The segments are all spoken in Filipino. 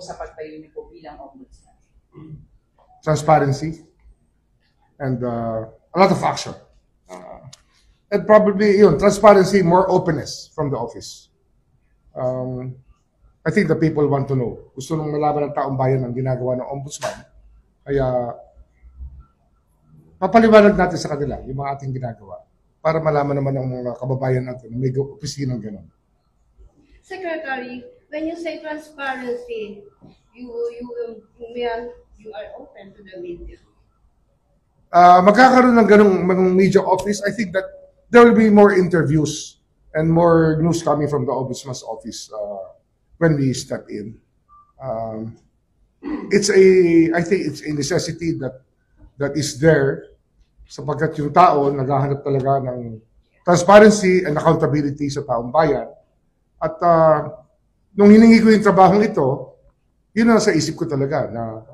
sa pagtayo niyo po bilang ombudsman? Transparency and a lot of action. And probably, transparency, more openness from the office. I think the people want to know. Gusto nung malaman ng taong bayan ang ginagawa ng ombudsman. Kaya, papaliwanag natin sa kanila yung mga ating ginagawa para malaman naman ng mga kababayan natin na may opisinang gano'n. Secretary, when you say transparency, you are open to the media. Magkakaroon ng ganung media office. I think that there will be more interviews and more news coming from the Ombudsman's office when we step in. I think it's a necessity that is there sapagkat yung tao naghahanap talaga ng transparency and accountability sa taong bayan. At nung hiningi ko yung trabahong ito, yun na sa isip ko talaga na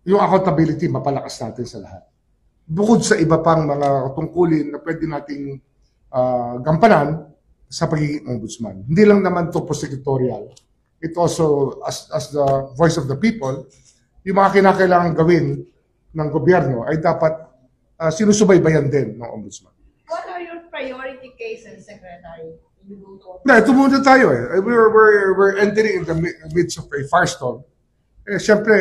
yung accountability mapalakas natin sa lahat. Bukod sa iba pang mga tungkulin na pwede nating gampanan sa pagiging ombudsman. Hindi lang naman to prosecutorial. It also, as the voice of the people, yung mga kinakailangan gawin ng gobyerno ay dapat sinusubaybayan din ng ombudsman. What are your priority cases, Secretary? Ito muna tayo eh. We're entering in the midst of a firestorm. Siyempre,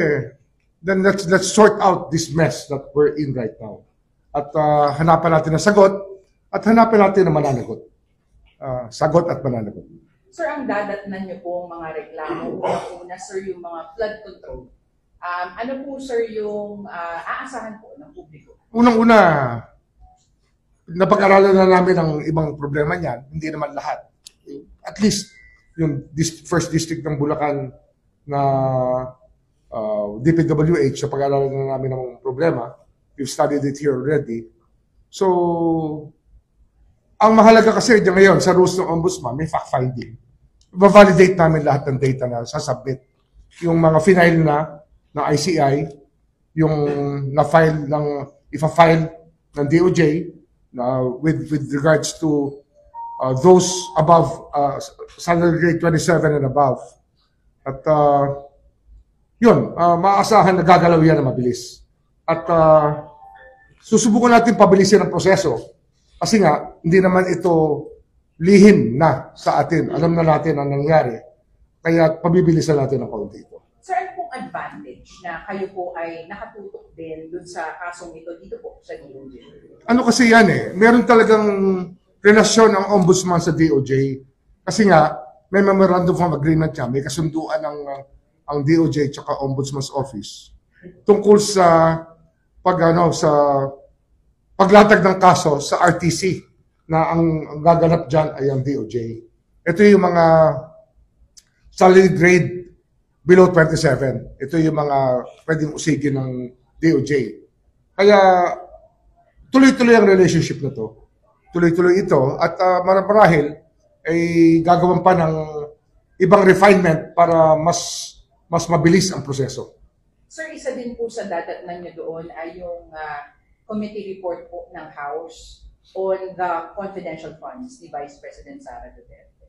then let's sort out this mess that we're in right now. At hanapan natin ang sagot at hanapan natin ang mananagot. Sagot at mananagot. Sir, ang dadatnan niyo po mga reklamo, una sir yung mga flood control. Ano po sir yung aasahan po ng publiko? Unang-una, napag-aralan na namin ang ibang problema niyan, hindi naman lahat. At least, yung first district ng Bulacan na DPWH, sa pag-aralan na namin ng problema, we've studied it here already. So, ang mahalaga kasi dyan ngayon sa rules ng ombudsman, may fact-finding. I-validate namin lahat ng data na sasubmit. Yung mga final na ICI, yung na-file ifa-file ng DOJ with regards to those above salary grade 27 and above. At maaasahan na gagalaw yan na mabilis. At susubukan natin pabilisin ang proseso. Kasi nga, hindi naman ito lihim na sa atin. Alam na natin ang nangyari. Kaya pabibilisan natin ang kaunti ito. Sir, ano pong advantage na kayo po ay nakatutok din dun sa kasong ito dito po sa DOJ? Ano kasi yan eh, meron talagang relasyon ang ombudsman sa DOJ. Kasi nga, may memorandum of agreement niya, may kasunduan ang DOJ at Ombudsman's Office tungkol sa paglatag ng kaso sa RTC na ang gaganap dyan ay ang DOJ. Ito yung mga salary grade below 27. Ito yung mga pwedeng usigin ng DOJ. Kaya tuloy-tuloy ang relationship na to. Tuloy-tuloy ito at marahil ay gagawin pa ng ibang refinement para mas mabilis ang proseso. Sir, isa din po sa dadatnan niyo doon ay yung committee report po ng House on the confidential funds ni Vice President Sara Duterte.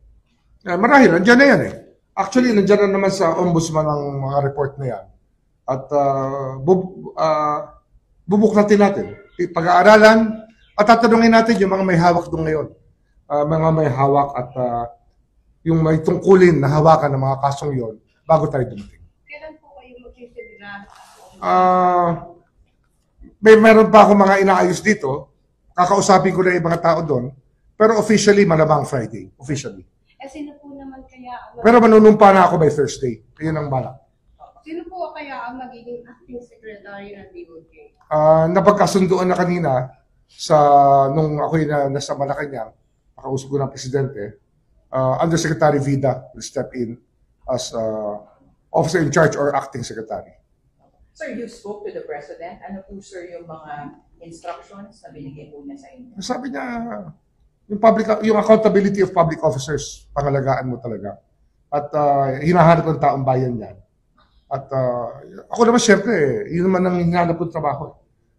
Marahil, nandiyan na yan eh. Actually, nandiyan na naman sa ombudsman ang mga report na yan. At bubuklatin natin. Pag-aaralan at tatanungin natin yung mga may hawak doon ngayon. Mga may hawak at yung may tungkulin na hawakan ng mga kasong yon bago tayo dumating. Kailan po kayo magsisimula? Meron pa ako mga inaayos dito. Kakausapin ko na yung mga tao doon. Pero officially, malamang Friday. Officially. Sino po naman kaya Pero manunumpa na ako by Thursday. Yun ang balak. Sino po kaya ang magiging acting secretary ng DOJ? Napagkasunduan na kanina nung ako'y nasa Malacanang, nakausap ko ng presidente, Undersecretary Vida will step in as officer in charge or acting secretary. Sir, you spoke to the President. Ano po, sir, yung mga instructions na binigay po niya sa inyo? Sabi niya, yung accountability of public officers, pangalagaan mo talaga. At hinahanap ng taong bayan yan. At ako naman siyempre, yun naman ang hinahanap ng trabaho.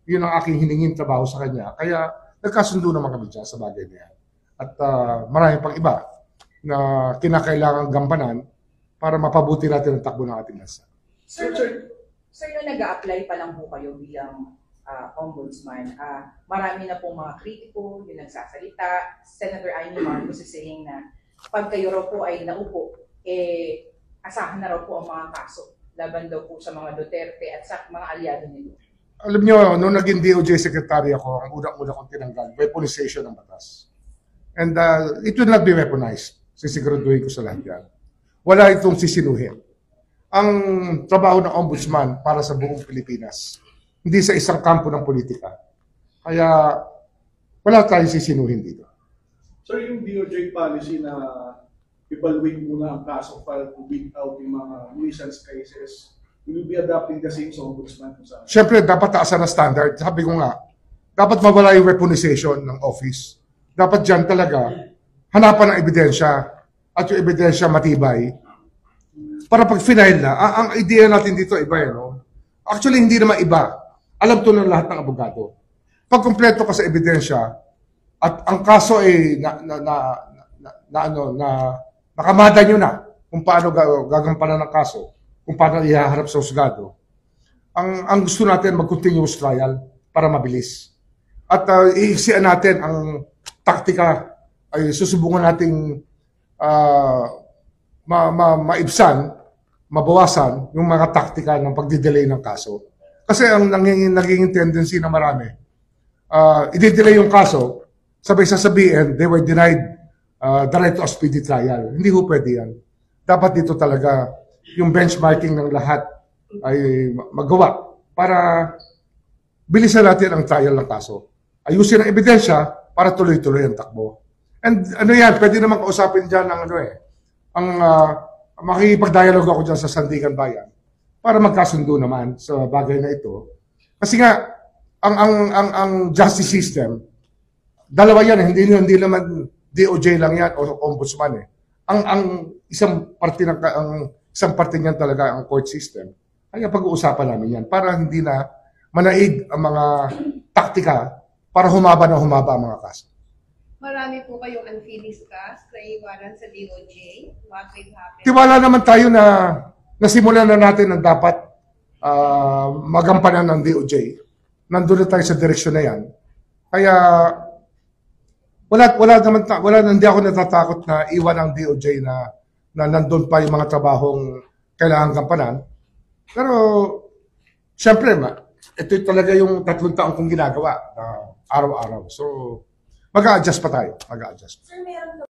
Yun ang aking hiningin trabaho sa kanya. Kaya nagkasundo naman kami dyan sa bagay na yan. At marami pang iba na kinakailangan gampanan para mapabuti natin ang takbo ng ating bansa. Sir, nung nag-a-apply pa lang po kayo bilang ombudsman, marami na pong mga kritiko, yung nagsasalita. Senator Amy Marcos is saying na pag kayo raw po ay naupo, asahan na raw po ang mga kaso laban daw po sa mga Duterte at sa mga aliado nito. Alam nyo, nung naging DOJ Secretary ako, ang unang-una kong tinanggal, weaponization ng batas. And it will not be weaponized. Sisiguraduhin ko sa lahat yan. Wala itong sisinuhin. Ang trabaho ng ombudsman para sa buong Pilipinas, hindi sa isang kampo ng politika. Kaya wala tayong sisinuhin dito. Sir, yung DOJ policy na evaluate muna ang kaso file to weed out yung mga nuisance cases, will you be adopting the same sa ombudsman? Siyempre, dapat taasan ang standard. Sabi ko nga, dapat mawala yung weaponization ng office. Dapat dyan talaga hanapan ng ebidensya at yung ebidensya matibay. Para pag final na, ang idea natin dito iba eh, no? Actually, hindi naman iba. Alam to ng lahat ng abogado. Pag kumpleto ka sa ebidensya at ang kaso ay nakamada nyo na kung paano gagampanan ng kaso, kung paano ihaharap sa husgado. Ang gusto natin mag-continuous trial para mabilis. At iiksian natin ang taktika ay susubungan nating maibsan, mabawasan yung mga taktika ng pagdidelay ng kaso. Kasi ang naging tendency na marami, i-delay yung kaso, sabay sasabihin, they were denied the right to a speedy trial. Hindi ho pwede yan. Dapat dito talaga yung benchmarking ng lahat ay magawa para bilisan natin ang trial ng kaso. Ayusin ang ebidensya para tuloy-tuloy ang takbo. And ano yan, pwede naman kausapin dyan ng makikipag-dialogue ako dyan sa Sandigan Bayan para magkasundo naman sa bagay na ito. Kasi nga, ang justice system, dalawa yan, hindi naman DOJ lang yan o ombudsman eh. Ang isang parte niyan talaga ang court system. Kaya pag-uusapan namin yan para hindi na manaig ang mga taktika para humaba ang mga kaso. Marami po kayong unfinished case na iwanan sa DOJ. What will happen? Tiwala naman tayo na nasimulan na natin ang dapat magampanan ng DOJ. Nandun na tayo sa direksyon na yan. Kaya hindi ako natatakot na iwan ang DOJ na nandun pa yung mga trabahong kailangan gampanan. Pero, syempre, ito talaga yung 3 taong kong ginagawa na araw-araw. So, mag-a-adjust pa tayo. Mag-a-adjust. Sir, meron